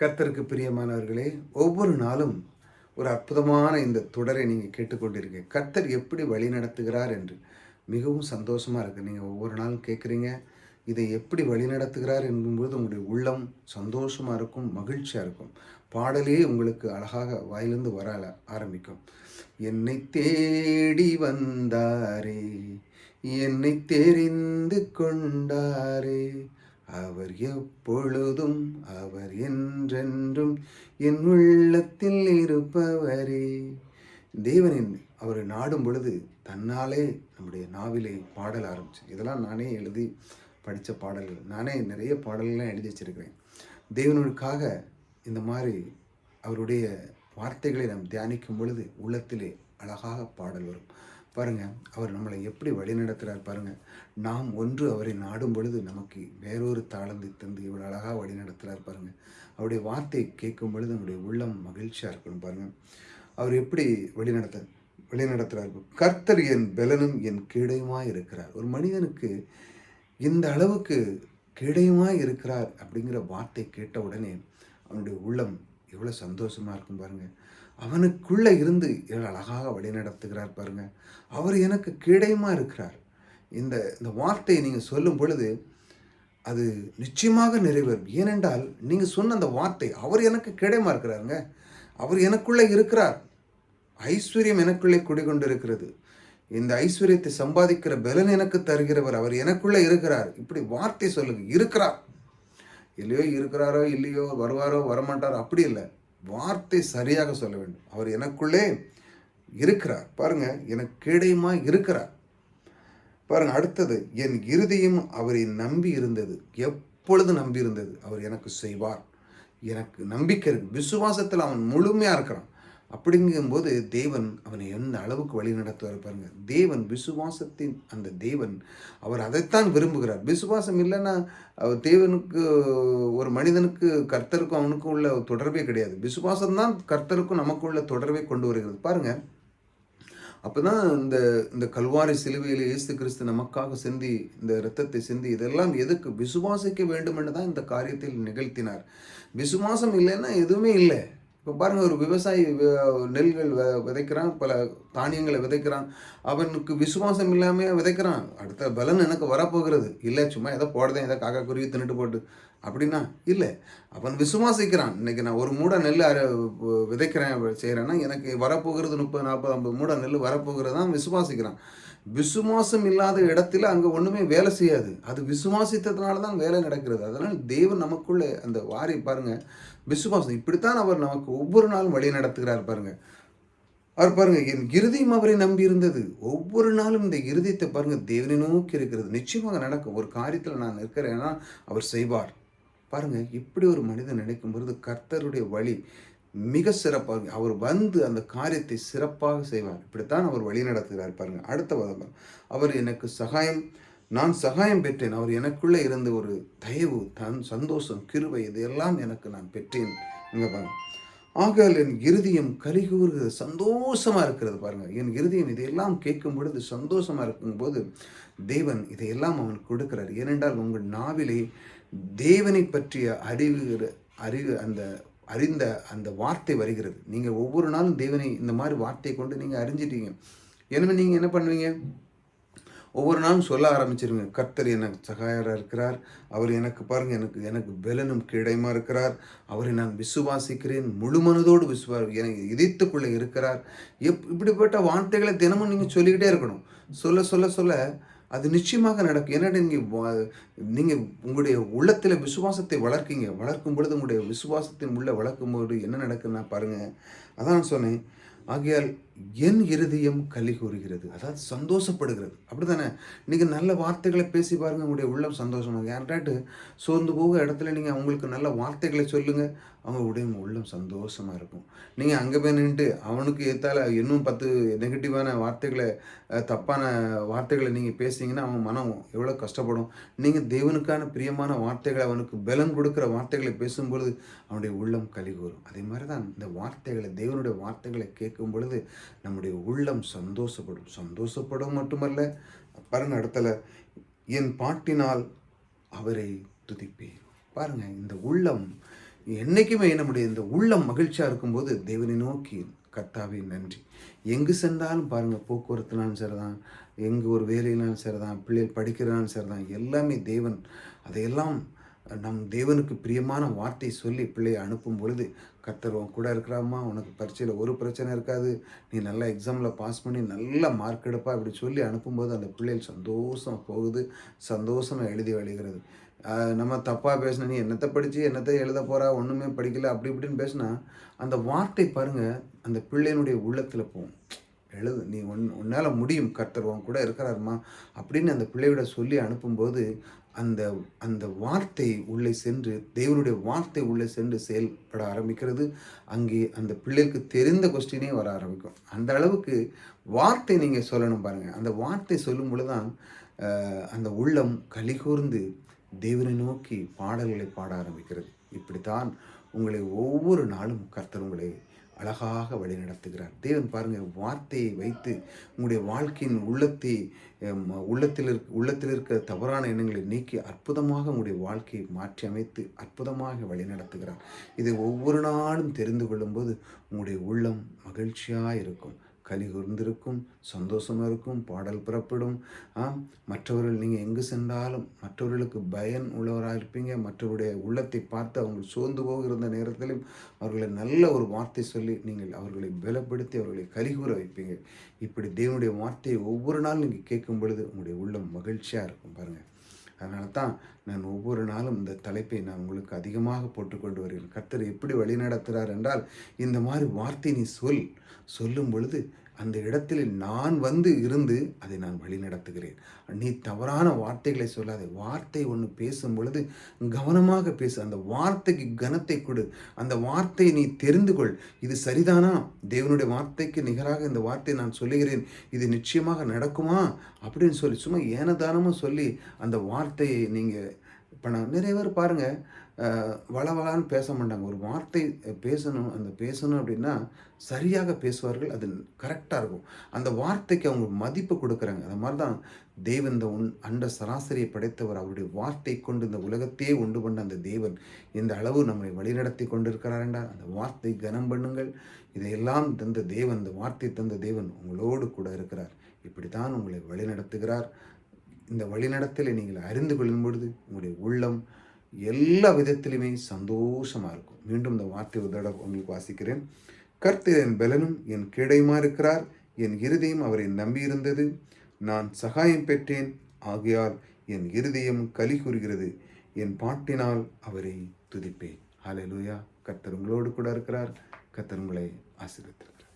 கர்த்தருக்கு பிரியமானவர்களே, ஒவ்வொரு நாளும் ஒரு அற்புதமான இந்த தொடரை நீங்கள் கேட்டுக்கொண்டிருக்கீங்க. கர்த்தர் எப்படி வழி நடத்துகிறார் என்று மிகவும் சந்தோஷமா இருக்கு. நீங்க ஒவ்வொரு நாளும் கேட்குறீங்க. இதை எப்படி வழி நடத்துகிறார் என்பது உங்களுடைய உள்ளம் சந்தோஷமா இருக்கும், மகிழ்ச்சியா இருக்கும். பாடலே உங்களுக்கு அழகாக வாயிலிருந்து வர ஆரம்பிக்கும். என்னை தேடி வந்தாரே, என்னை தெரிந்து கொண்டாரே, அவர் எப்பொழுதும் அவர் என்றென்றும் என் உள்ளத்தில் இருப்பவரே. தேவனின் அவரை நாடும் பொழுது தன்னாலே நம்முடைய நாவிலே பாடல் ஆரம்பிச்சு. இதெல்லாம் நானே எழுதி படித்த பாடல்கள். நானே நிறைய பாடல்கள்லாம் எழுதி வச்சிருக்கிறேன். தேவனுக்காக இந்த மாதிரி அவருடைய வார்த்தைகளை நாம் தியானிக்கும் பொழுது உள்ளத்திலே அழகாக பாடல் வரும். பாருங்க, அவர் நம்மளை எப்படி வழிநடத்துகிறார் பாருங்க. நாம் ஒன்று அவரை நாடும் பொழுது நமக்கு வேறொரு தாளந்தை தந்து இவ்வளோ அழகாக வழிநடத்துகிறார் பாருங்க. அவருடைய வார்த்தையை கேட்கும் பொழுது நம்முடைய உள்ளம் மகிழ்ச்சியாக இருக்கணும் பாருங்க. அவர் எப்படி வழிநடத்துகிறார். கர்த்தர் என் பெலனும் என் கீடையுமாய் இருக்கிறார். ஒரு மனிதனுக்கு இந்த அளவுக்கு கீடையுமாய் இருக்கிறார் அப்படிங்கிற வார்த்தை கேட்ட உடனே அவனுடைய உள்ளம் எவ்வளோ சந்தோஷமாக இருக்கும் பாருங்க. அவனுக்குள்ளே இருந்து எவ்வளோ அழகாக வழிநடத்துகிறார் பாருங்க. அவர் எனக்கு கீடையுமா இருக்கிறார். இந்த இந்த வார்த்தையை நீங்கள் சொல்லும் பொழுது அது நிச்சயமாக நிறைவேறும். ஏனென்றால் நீங்கள் சொன்ன அந்த வார்த்தை, அவர் எனக்கு கீடையுமா இருக்கிறாருங்க. அவர் எனக்குள்ளே இருக்கிறார். ஐஸ்வர்யம் எனக்குள்ளே குடிகொண்டு இருக்கிறது. இந்த ஐஸ்வர்யத்தை சம்பாதிக்கிற பலன் எனக்கு தருகிறவர் அவர் எனக்குள்ளே இருக்கிறார். இப்படி வார்த்தை சொல்லுங்க. இருக்கிறார். இல்லையோ இருக்கிறாரோ இல்லையோ, வருவாரோ வரமாட்டாரோ, அப்படி இல்லை. வார்த்தை சரியாக சொல்ல வேண்டும். அவர் எனக்குள்ளே இருக்கிறார். பாருங்க, எனக்கு கீடையுமா இருக்கிறார். பாருங்க, அடுத்தது என் இருதயம் அவரை நம்பி இருந்தது. எப்பொழுது நம்பி இருந்தது? அவர் எனக்கு செய்வார். எனக்கு நம்பிக்கை இருக்கு. விசுவாசத்தில் அவன் முழுமையாக இருக்கிறான். அப்படிங்கும்போது தேவன் அவனை எந்த அளவுக்கு வழி நடத்துவார் பாருங்க. தேவன் விசுவாசத்தின் அந்த தேவன், அவர் அதைத்தான் விரும்புகிறார். விசுவாசம் இல்லைன்னா தேவனுக்கு, ஒரு மனிதனுக்கு கர்த்தருக்கும் அவனுக்கும் உள்ள தொடர்பே கிடையாது. விசுவாசம்தான் கர்த்தருக்கும் நமக்கும் உள்ள தொடர்பை கொண்டு வருகிறது பாருங்க. அப்போதான் இந்த இந்த கல்வாரி சிலுவையில் இயேசு கிறிஸ்து நமக்காக சிந்தி, இந்த இரத்தத்தை சிந்தி, இதெல்லாம் எதுக்கு? விசுவாசிக்க வேண்டும் என்று தான் இந்த காரியத்தில் நிகழ்த்தினார். விசுவாசம் இல்லைன்னா எதுவுமே இல்லை. இப்போ பாருங்கள், ஒரு விவசாயி நெல்கள் விதைக்கிறான், பல தானியங்களை விதைக்கிறான். அவனுக்கு விசுவாசம் இல்லாமல் விதைக்கிறான். அடுத்த பலன் எனக்கு வரப்போகிறது இல்லை, சும்மா எதோ போடுறேன், எதோ காக்கா குருவி தின்னுட்டு போட்டு அப்படின்னா இல்லை. அவன் விசுவாசிக்கிறான். இன்றைக்கி நான் ஒரு மூடை நெல் விதைக்கிறேன் செய்கிறேன்னா எனக்கு வரப்போகிறது 30, 40, 50 மூடை நெல் வரப்போகிறது தான் விசுவாசிக்கிறான். விசுவாசம் இல்லாத இடத்துல அங்கே ஒன்றுமே வேலை செய்யாது. அது விசுவாசித்ததுனால தான் வேலை நடக்கிறது. அதனால் தேவன் நமக்குள்ளே அந்த வாரி பாருங்கள், விசுவாசம். இப்படித்தான் அவர் நமக்கு ஒவ்வொரு நாளும் வழி நடத்துகிறார் பாருங்க. அவர் பாருங்க, என் இருதயம் அவரை நம்பி இருந்தது. ஒவ்வொரு நாளும் இந்த இருதயத்தை பாருங்க தேவனை நோக்கி இருக்கிறது. நிச்சயமாக நடக்கும். ஒரு காரியத்தில் நான் இருக்கிறேன்னா அவர் செய்வார். பாருங்க, இப்படி ஒரு மனிதன் நினைக்கும் பொழுது கர்த்தருடைய வழி மிக சிறப்பாக, அவர் வந்து அந்த காரியத்தை சிறப்பாக செய்வார். இப்படித்தான் அவர் வழி நடத்துகிறார் பாருங்க. அடுத்த வதம், அவர் எனக்கு நான் சகாயம் பெற்றேன். அவர் எனக்குள்ளே இருந்த ஒரு தயவு, சந்தோஷம், கிருபை, இதையெல்லாம் எனக்கு நான் பெற்றேன். இங்கே பாருங்க, ஆகையால் என் இருதயம் கலிகூறுகிறது, சந்தோஷமாக இருக்கிறது பாருங்க. என் இருதயம் இதையெல்லாம் கேட்கும் பொழுது சந்தோஷமாக இருக்கும்போது தேவன் இதையெல்லாம் அவன் கொடுக்கிறார். ஏனென்றால் உங்கள் நாவிலே தேவனை பற்றிய அறிவு அறிந்த அந்த வார்த்தை வருகிறது. நீங்கள் ஒவ்வொரு நாளும் தேவனை இந்த மாதிரி வார்த்தையை கொண்டு நீங்கள் அறிஞ்சிட்டீங்க. எனவே நீங்கள் என்ன பண்ணுவீங்க? ஒவ்வொரு நாளும் சொல்ல ஆரம்பிச்சிருங்க, கர்த்தர் எனக்கு சகாயராக இருக்கிறார். அவர் எனக்கு பாருங்கள், எனக்கு பெலனும் கீடையுமா இருக்கிறார். அவரை நான் விசுவாசிக்கிறேன், முழு மனதோடு எனக்கு இதயத்துக்குள்ளே இருக்கிறார். இப்படிப்பட்ட வார்த்தைகளை தினமும் நீங்கள் சொல்லிக்கிட்டே இருக்கணும். சொல்ல சொல்ல சொல்ல அது நிச்சயமாக நடக்கும். ஏன்னா நீங்கள் உங்களுடைய உள்ளத்தில் விசுவாசத்தை வளர்க்கும் பொழுது உங்களுடைய விசுவாசத்தின் உள்ள வளர்க்கும்போது என்ன நடக்குதுன்னா பாருங்கள், அதான் சொன்னேன். ஆகையால் என் இருதயம் களி கூறுகிறது, அதாவது சந்தோஷப்படுகிறது. அப்படி தானே? நீங்கள் நல்ல வார்த்தைகளை பேசி பாருங்கள், உங்களுடைய உள்ளம் சந்தோஷமாக. யார்டாட்டு சோர்ந்து போக இடத்துல நீங்கள் அவங்களுக்கு நல்ல வார்த்தைகளை சொல்லுங்கள், அவங்களுடைய உள்ளம் சந்தோஷமாக இருக்கும். நீங்கள் அங்கே போய் நின்றுட்டு அவனுக்கு ஏற்றால இன்னும் 10 நெகட்டிவான வார்த்தைகளை, தப்பான வார்த்தைகளை நீங்கள் பேசிங்கன்னா அவன் மனம் எவ்வளோ கஷ்டப்படும். நீங்கள் தேவனுக்கான பிரியமான வார்த்தைகளை, அவனுக்கு பலன் கொடுக்குற வார்த்தைகளை பேசும்பொழுது அவனுடைய உள்ளம் களி கூறும். அதே மாதிரி தான் இந்த வார்த்தைகளை, தேவனுடைய வார்த்தைகளை கேட்கும் பொழுது நம்முடைய உள்ளம் சந்தோஷப்படும் மட்டுமல்ல, பாருங்க இடத்துல, என் பாட்டினால் அவரை துதிப்பேன். பாருங்க, இந்த உள்ளம் என்றைக்குமே நம்முடைய இந்த உள்ளம் மகிழ்ச்சியாக இருக்கும்போது தேவனை நோக்கி கர்த்தாவே நன்றி. எங்கு சென்றாலும் பாருங்கள், போக்குவரத்துனாலும் சரிதான், எங்கே ஒரு வேலையினாலும் சரிதான், பிள்ளைகள் படிக்கிறாலும் சரிதான், எல்லாமே தேவன் அதையெல்லாம் நம் தேவனுக்கு பிரியமான வார்த்தை சொல்லி பிள்ளையை அனுப்பும் பொழுது, கர்த்தர் உன் கூட இருக்கிறாம்மா, உனக்கு பரீட்சையில் ஒரு பிரச்சனை இருக்காது, நீ நல்லா எக்ஸாமில் பாஸ் பண்ணி நல்ல மார்க் எடுப்பா இப்படி சொல்லி அனுப்பும்போது அந்த பிள்ளைகள் சந்தோஷம் போகுது, சந்தோஷமாக எழுதி வருகிறது. நம்ம தப்பாக பேசினா, நீ என்னத்தை படித்து என்னத்தை எழுத போகிறா, ஒன்றுமே படிக்கல அப்படி இப்படின்னு பேசினா, அந்த வார்த்தை பாருங்கள் அந்த பிள்ளையினுடைய உள்ளத்தில் போகும். எழுது, நீ உன்னால் முடியும், கர்த்தர் உன் கூட இருக்கிறாருமா அப்படின்னு அந்த பிள்ளையோட சொல்லி அனுப்பும்போது, அந்த அந்த வார்த்தை உள்ளே சென்று, தேவனுடைய வார்த்தை உள்ளே சென்று செயல்பட ஆரம்பிக்கிறது. அங்கே அந்த பிள்ளைக்கு தெரிந்த கொஸ்டினே வர ஆரம்பிக்கும். அந்த அளவுக்கு வார்த்தை நீங்கள் சொல்லணும் பாருங்கள். அந்த வார்த்தை சொல்லும் பொழுது தான் அந்த உள்ளம் கலிகூர்ந்து தேவனை நோக்கி பாடல்களை பாட ஆரம்பிக்கிறது. இப்படித்தான் உங்களை ஒவ்வொரு நாளும் கர்த்தர் உங்களை அழகாக வழிநடத்துகிறார். தேவன் பாருங்கள், வார்த்தையை வைத்து உங்களுடைய வாழ்க்கையின் உள்ளத்தில் இருக்க தவறான எண்ணங்களை நீக்கி அற்புதமாக உங்களுடைய வாழ்க்கையை மாற்றி அமைத்து அற்புதமாக வழிநடத்துகிறார். இதை ஒவ்வொரு நாளும் தெரிந்து கொள்ளும்போது உங்களுடைய உள்ளம் மகிழ்ச்சியாக இருக்கும், களி கூர்ந்திருக்கும், சந்தோஷமாக இருக்கும், பாடல் புறப்படும். மற்றவர்கள் நீங்கள் எங்கு சென்றாலும் மற்றவர்களுக்கு பயன் உள்ளவராக இருப்பீங்க. மற்றவருடைய உள்ளத்தை பார்த்து அவங்க சோர்ந்து போகிற நேரத்திலும் அவர்களை நல்ல ஒரு வார்த்தை சொல்லி நீங்கள் அவர்களை பலப்படுத்தி அவர்களை கலிகூற வைப்பீங்க. இப்படி தேவனுடைய வார்த்தையை ஒவ்வொரு நாளும் நீங்கள் கேட்கும் பொழுது உங்களுடைய உள்ளம் மகிழ்ச்சியாக இருக்கும் பாருங்கள். அதனால தான் நான் ஒவ்வொரு நாளும் இந்த தலைப்பை நான் உங்களுக்கு அதிகமாக போட்டுக்கொண்டு வருகிறேன். கர்த்தர் எப்படி வழி நடத்துகிறார் என்றால், இந்த மாதிரி வார்த்தை நீ சொல்லும் பொழுது அந்த இடத்தில் நான் வந்து இருந்து அதை நான் வழி நடத்துகிறேன். நீ தவறான வார்த்தைகளை சொல்லாதே. வார்த்தை ஒன்று பேசும் பொழுது கவனமாக பேசு. அந்த வார்த்தைக்கு கனத்தை கொடு. அந்த வார்த்தையை நீ தெரிந்து கொள். இது சரிதானா? தேவனுடைய வார்த்தைக்கு நிகராக இந்த வார்த்தை நான் சொல்லுகிறேன், இது நிச்சயமாக நடக்குமா அப்படின்னு சொல்லி சும்மா ஏனதானமும் சொல்லி அந்த வார்த்தையை நீங்கள் நிறைய பேர் பாருங்கள், வளவளான்னு பேச மாட்டாங்க. ஒரு வார்த்தை பேசணும் அப்படின்னா சரியாக பேசுவார்கள், அது கரெக்டாக இருக்கும். அந்த வார்த்தைக்கு அவங்க மதிப்பு கொடுக்குறாங்க. அந்த மாதிரி தான் தேவன் இந்த அண்ட சராசரியை படைத்தவர், அவருடைய வார்த்தை கொண்டு இந்த உலகத்தையே உண்டு பண்ண அந்த தேவன் இந்த அளவு நம்மை வழிநடத்தி கொண்டிருக்கிறார் என்றால் அந்த வார்த்தை கனம் பண்ணுங்கள். இதையெல்லாம் தந்த தேவன், இந்த வார்த்தை தந்த தேவன் உங்களோடு கூட இருக்கிறார். இப்படி தான் உங்களை வழிநடத்துகிறார். இந்த வழிநடத்தலை நீங்கள் அறிந்து கொள்ளும் பொழுது உங்களுடைய உள்ளம் எல்லா விதத்திலுமே சந்தோஷமாக இருக்கும். மீண்டும் இந்த வார்த்தை ஒரு தடவை உங்களுக்கு வாசிக்கிறேன். கர்த்தர் என் பலனும் என் கேடயமா இருக்கிறார், என் இருதயம் அவரை நம்பியிருந்தது, நான் சகாயம் பெற்றேன், ஆகையால் என் இருதயம் களி கூறுகிறது, என் பாட்டினால் அவரை துதிப்பேன். ஹல்லேலூயா. கர்த்தர் உங்களோடு கூட இருக்கிறார். கர்த்தர் உங்களை ஆசீர்வதிக்கிறார்.